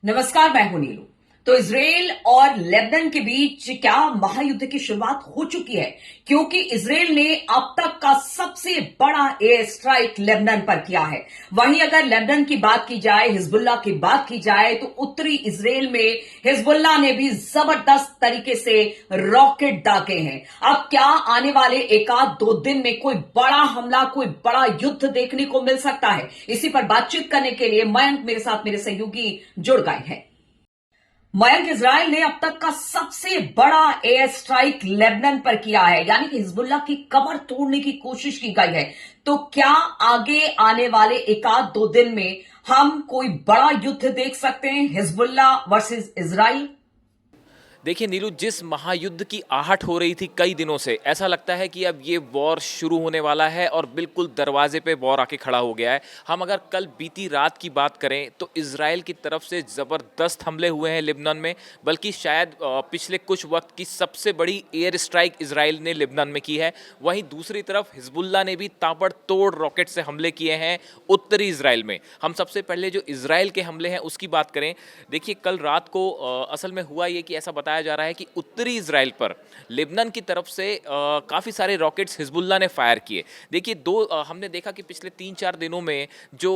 नमस्कार, मैं हूं नीलू। तो इजराइल और लेबनान के बीच क्या महायुद्ध की शुरुआत हो चुकी है? क्योंकि इजराइल ने अब तक का सबसे बड़ा एयर स्ट्राइक लेबनान पर किया है। वहीं अगर लेबनान की बात की जाए, हिजबुल्लाह की बात की जाए, तो उत्तरी इजराइल में हिजबुल्लाह ने भी जबरदस्त तरीके से रॉकेट दागे हैं। अब क्या आने वाले एक आध दो दिन में कोई बड़ा हमला, कोई बड़ा युद्ध देखने को मिल सकता है? इसी पर बातचीत करने के लिए मयंक मेरे साथ, मेरे सहयोगी जुड़ गए हैं। मयंक, इजराइल ने अब तक का सबसे बड़ा एयर स्ट्राइक लेबनान पर किया है, यानी कि हिजबुल्लाह की कमर तोड़ने की कोशिश की गई है। तो क्या आगे आने वाले एक आध दो दिन में हम कोई बड़ा युद्ध देख सकते हैं, हिजबुल्लाह वर्सेस इजराइल? देखिए नीलू, जिस महायुद्ध की आहट हो रही थी कई दिनों से, ऐसा लगता है कि अब ये वॉर शुरू होने वाला है और बिल्कुल दरवाजे पे वॉर आके खड़ा हो गया है। हम अगर कल बीती रात की बात करें तो इजराइल की तरफ से ज़बरदस्त हमले हुए हैं लेबनान में, बल्कि शायद पिछले कुछ वक्त की सबसे बड़ी एयर स्ट्राइक इजराइल ने लेबनान में की है। वहीं दूसरी तरफ हिजबुल्लाह ने भी ताबड़तोड़ रॉकेट से हमले किए हैं उत्तरी इजराइल में। हम सबसे पहले जो इजराइल के हमले हैं उसकी बात करें। देखिए कल रात को असल में हुआ ये कि ऐसा बताया जा रहा है कि उत्तरी इजराइल पर लेबनान की तरफ से काफ़ी सारे रॉकेट्स हिजबुल्लाह ने फायर किए। देखिए हमने देखा कि पिछले 3-4 दिनों में जो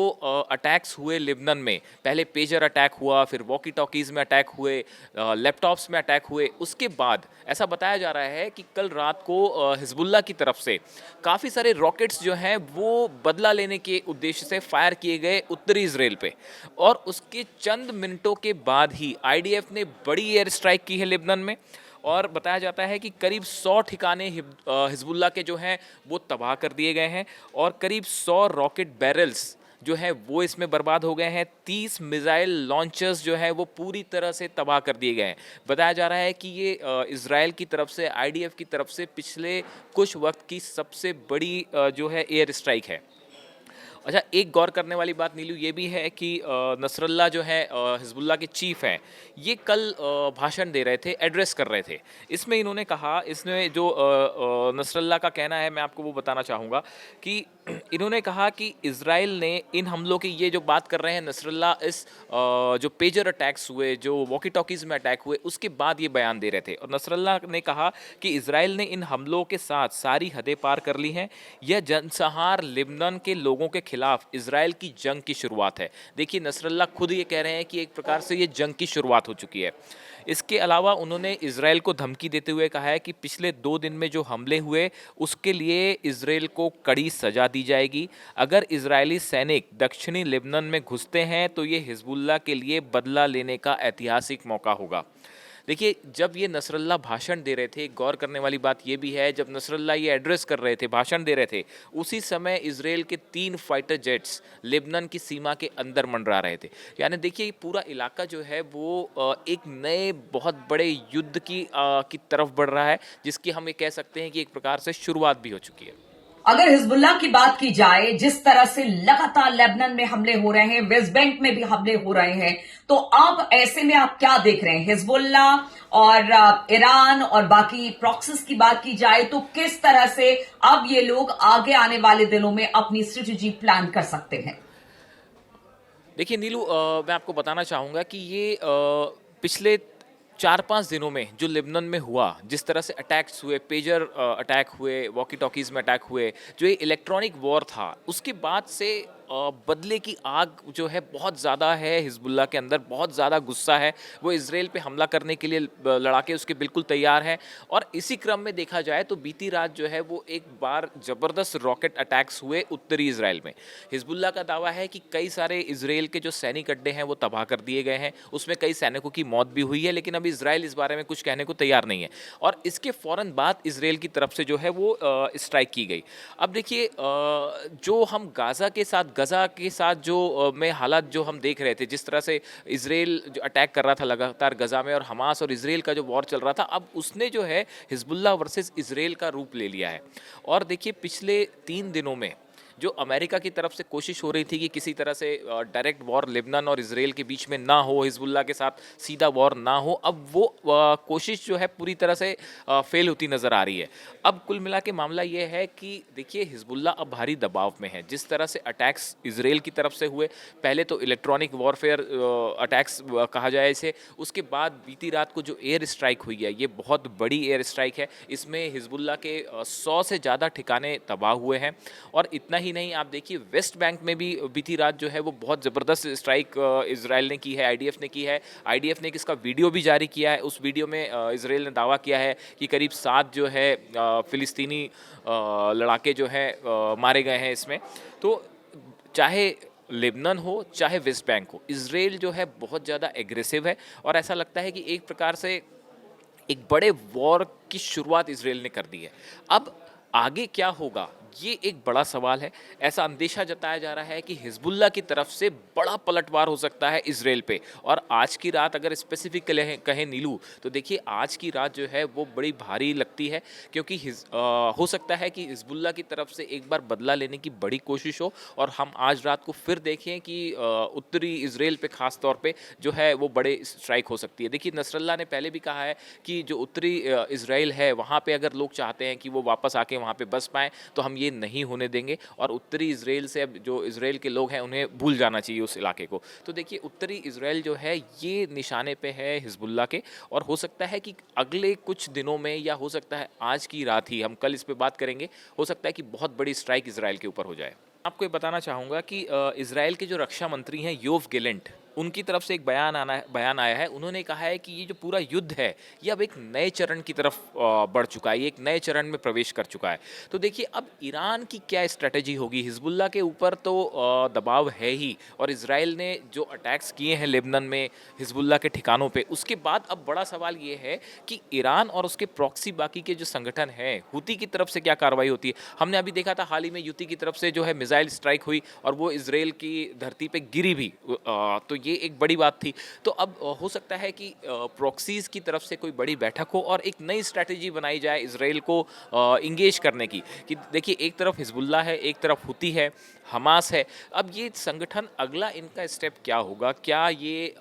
अटैक्स हुए लेबनान में, पहले पेजर अटैक हुआ, फिर वॉकी टॉकीज़ में अटैक हुए, लैपटॉप्स में अटैक हुए, उसके बाद ऐसा बताया जा रहा है कि कल रात को हिजबुल्लाह की तरफ से काफ़ी सारे रॉकेट्स जो हैं वो बदला लेने के उद्देश्य से फायर किए गए उत्तरी इजराइल पे। और उसके चंद मिनटों के बाद ही आईडीएफ ने बड़ी एयर स्ट्राइक की है लेबनान में। और बताया जाता है कि करीब 100 ठिकाने हिजबुल्लाह के जो हैं वो तबाह कर दिए गए हैं और करीब 100 रॉकेट बैरल्स जो है वो इसमें बर्बाद हो गए हैं। 30 मिसाइल लॉन्चर्स जो है वो पूरी तरह से तबाह कर दिए गए हैं। बताया जा रहा है कि ये इजराइल की तरफ से, आईडीएफ की तरफ से पिछले कुछ वक्त की सबसे बड़ी जो है एयर स्ट्राइक है। अच्छा, एक गौर करने वाली बात नीलू ये भी है कि नसरल्ला जो है हिजबुल्लाह के चीफ हैं, ये कल भाषण दे रहे थे, एड्रेस कर रहे थे। इसमें इन्होंने कहा, इसमें जो नसरल्ला का कहना है मैं आपको वो बताना चाहूँगा कि इन्होंने कहा कि इजराइल ने इन हमलों की, ये जो बात कर रहे हैं नसरल्ला, इस जो पेजर अटैक्स हुए, जो वॉकी टॉकीज़ में अटैक हुए, उसके बाद ये बयान दे रहे थे। और नसरल्ला ने कहा कि इजराइल ने इन हमलों के साथ सारी हदें पार कर ली हैं। यह जनसंहार लेबनान के लोगों के खिलाफ इजराइल की जंग की शुरुआत है। देखिए नसरल्ला खुद ये कह रहे हैं कि एक प्रकार से ये जंग की शुरुआत हो चुकी है। इसके अलावा उन्होंने इजराइल को धमकी देते हुए कहा है कि पिछले 2 दिन में जो हमले हुए उसके लिए इजराइल को कड़ी सजा दी जाएगी। अगर इजरायली सैनिक दक्षिणी लेबनान में घुसते हैं तो ये हिजबुल्लाह के लिए बदला लेने का ऐतिहासिक मौका होगा। देखिए जब ये नसरल्ला भाषण दे रहे थे, गौर करने वाली बात ये भी है, जब नसरल्ला ये एड्रेस कर रहे थे, भाषण दे रहे थे, उसी समय इजराइल के 3 फाइटर जेट्स लेबनान की सीमा के अंदर मंडरा रहे थे। यानी देखिए ये पूरा इलाका जो है वो एक नए बहुत बड़े युद्ध की तरफ बढ़ रहा है, जिसकी हम ये कह सकते हैं कि एक प्रकार से शुरुआत भी हो चुकी है। अगर हिजबुल्लाह की बात की जाए, जिस तरह से लगातार लेबनान में हमले हो रहे हैं, वेस्ट बैंक में भी हमले हो रहे हैं, तो अब ऐसे में आप क्या देख रहे हैं? हिजबुल्लाह और ईरान और बाकी प्रॉक्सीज की बात की जाए तो किस तरह से अब ये लोग आगे आने वाले दिनों में अपनी स्ट्रेटेजी प्लान कर सकते हैं? देखिए नीलू, मैं आपको बताना चाहूँगा कि ये पिछले 4-5 दिनों में जो लेबनान में हुआ, जिस तरह से अटैक्स हुए, पेजर अटैक हुए, वॉकी टॉकीज़ में अटैक हुए, जो ये इलेक्ट्रॉनिक वॉर था, उसके बाद से बदले की आग जो है बहुत ज़्यादा है हिजबुल्लाह के अंदर, बहुत ज़्यादा गुस्सा है। वो इजराइल पे हमला करने के लिए लड़ाके उसके बिल्कुल तैयार हैं। और इसी क्रम में देखा जाए तो बीती रात जो है वो एक बार ज़बरदस्त रॉकेट अटैक्स हुए उत्तरी इजराइल में। हिजबुल्लाह का दावा है कि कई सारे इजराइल के जो सैनिक अड्डे हैं वो तबाह कर दिए गए हैं, उसमें कई सैनिकों की मौत भी हुई है, लेकिन अभी इजराइल इस बारे में कुछ कहने को तैयार नहीं है। और इसके फ़ौरन बाद इजराइल की तरफ से जो है वो स्ट्राइक की गई। अब देखिए जो हम गज़ा के साथ जो में हालात जो हम देख रहे थे, जिस तरह से इजराइल जो अटैक कर रहा था लगातार गज़ा में, और हमास और इजराइल का जो वॉर चल रहा था, अब उसने जो है हिजबुल्लाह वर्सेस इजराइल का रूप ले लिया है। और देखिए पिछले 3 दिनों में जो अमेरिका की तरफ से कोशिश हो रही थी कि किसी तरह से डायरेक्ट वॉर लेबनान और इसराइल के बीच में ना हो, हिजबुल्लाह के साथ सीधा वॉर ना हो, अब वो कोशिश जो है पूरी तरह से फेल होती नज़र आ रही है। अब कुल मिला के मामला ये है कि देखिए हिजबुल्लाह अब भारी दबाव में है। जिस तरह से अटैक्स इसराइल की तरफ से हुए, पहले तो इलेक्ट्रॉनिक वॉरफेयर अटैक्स कहा जाए इसे, उसके बाद बीती रात को जो एयर स्ट्राइक हुई है, ये बहुत बड़ी एयर स्ट्राइक है। इसमें हिजबुल्लाह के 100 से ज़्यादा ठिकाने तबाह हुए हैं। और इतना ही नहीं, आप देखिए वेस्ट बैंक में भी बीती रात जो है वो बहुत ज़बरदस्त स्ट्राइक इसराइल ने की है, आईडीएफ ने की है। आईडीएफ ने इसका वीडियो भी जारी किया है। उस वीडियो में इसराइल ने दावा किया है कि करीब 7 जो है फ़िलिस्तीनी लड़ाके जो हैं मारे गए हैं इसमें। तो चाहे लेबनान हो चाहे वेस्ट बैंक हो, इसराइल जो है बहुत ज़्यादा एग्रेसिव है और ऐसा लगता है कि एक प्रकार से एक बड़े वॉर की शुरुआत इसराइल ने कर दी है। अब आगे क्या होगा, ये एक बड़ा सवाल है। ऐसा अंदेशा जताया जा रहा है कि हिजबुल्लाह की तरफ से बड़ा पलटवार हो सकता है इसराइल पे। और आज की रात अगर स्पेसिफिक कहें नीलू, तो देखिए आज की रात जो है वो बड़ी भारी लगती है, क्योंकि हो सकता है कि हिजबुल्लाह की तरफ से एक बार बदला लेने की बड़ी कोशिश हो और हम आज रात को फिर देखें कि उत्तरी इसराइल पे ख़ास तौर पे जो है वो बड़े स्ट्राइक हो सकती है। देखिए नसरल्ला ने पहले भी कहा है कि जो उत्तरी इसराइल है वहाँ पे अगर लोग चाहते हैं कि वो वापस आके वहाँ पे बस पाएँ, तो हम ये नहीं होने देंगे और उत्तरी इसराइल से अब जो इसराइल के लोग हैं उन्हें भूल जाना चाहिए उस इलाके को। तो देखिए उत्तरी इसराइल जो है ये निशाने पे है हिजबुल्लाह के, और हो सकता है कि अगले कुछ दिनों में, या हो सकता है आज की रात ही, हम कल इस पे बात करेंगे, हो सकता है कि बहुत बड़ी स्ट्राइक इसराइल के ऊपर हो जाए। आपको ये बताना चाहूँगा कि इसराइल के जो रक्षा मंत्री हैं योव गैलेंट, उनकी तरफ से एक बयान आया है। उन्होंने कहा है कि ये जो पूरा युद्ध है ये अब एक नए चरण की तरफ बढ़ चुका है, ये एक नए चरण में प्रवेश कर चुका है। तो देखिए अब ईरान की क्या स्ट्रेटेजी होगी। हिजबुल्लाह के ऊपर तो दबाव है ही, और इसराइल ने जो अटैक्स किए हैं लेबनान में हिजबुल्लाह के ठिकानों पे, उसके बाद अब बड़ा सवाल ये है कि ईरान और उसके प्रॉक्सी बाकी के जो संगठन हैं, हुती की तरफ से क्या कार्रवाई होती है। हमने अभी देखा था हाल ही में हुती की तरफ से जो है मिसाइल स्ट्राइक हुई और वो इसराइल की धरती पे गिरी भी, तो ये एक बड़ी बात थी। तो अब हो सकता है कि प्रॉक्सीज की तरफ से कोई बड़ी बैठक हो और एक नई स्ट्रैटेजी बनाई जाए इसराइल को इंगेज करने की, कि देखिए एक तरफ हिजबुल्लाह है, एक तरफ हुती है, हमास है। अब ये संगठन अगला इनका स्टेप क्या होगा, क्या ये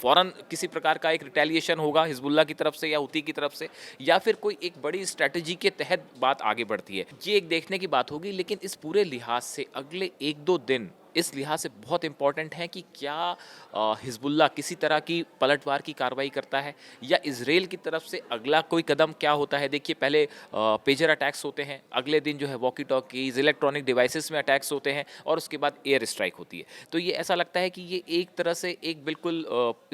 फौरन किसी प्रकार का एक रिटेलिएशन होगा हिजबुल्लाह की तरफ से या हुती की तरफ से, या फिर कोई एक बड़ी स्ट्रैटेजी के तहत बात आगे बढ़ती है, ये एक देखने की बात होगी। लेकिन इस पूरे लिहाज से अगले 1-2 दिन इस लिहाज से बहुत इंपॉर्टेंट है कि क्या हिजबुल्लाह किसी तरह की पलटवार की कार्रवाई करता है, या इसराइल की तरफ से अगला कोई कदम क्या होता है। देखिए पहले पेजर अटैक्स होते हैं, अगले दिन जो है वॉकी टॉकीज, इलेक्ट्रॉनिक डिवाइसेस में अटैक्स होते हैं, और उसके बाद एयर स्ट्राइक होती है। तो ये ऐसा लगता है कि ये एक तरह से एक बिल्कुल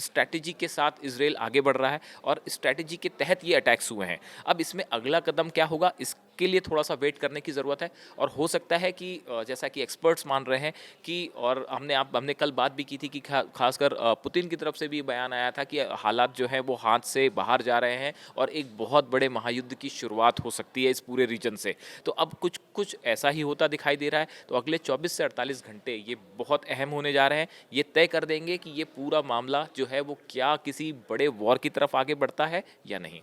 स्ट्रैटेजी के साथ इसराइल आगे बढ़ रहा है और स्ट्रैटेजी के तहत ये अटैक्स हुए हैं। अब इसमें अगला कदम क्या होगा, इसके लिए थोड़ा सा वेट करने की ज़रूरत है। और हो सकता है कि जैसा कि एक्सपर्ट्स मान रहे हैं कि, और हमने कल बात भी की थी कि खासकर पुतिन की तरफ से भी बयान आया था कि हालात जो हैं वो हाथ से बाहर जा रहे हैं और एक बहुत बड़े महायुद्ध की शुरुआत हो सकती है इस पूरे रीजन से। तो अब कुछ ऐसा ही होता दिखाई दे रहा है। तो अगले 24 से 48 घंटे ये बहुत अहम होने जा रहे हैं। ये तय कर देंगे कि ये पूरा मामला जो है वो क्या किसी बड़े वॉर की तरफ आगे बढ़ता है या नहीं।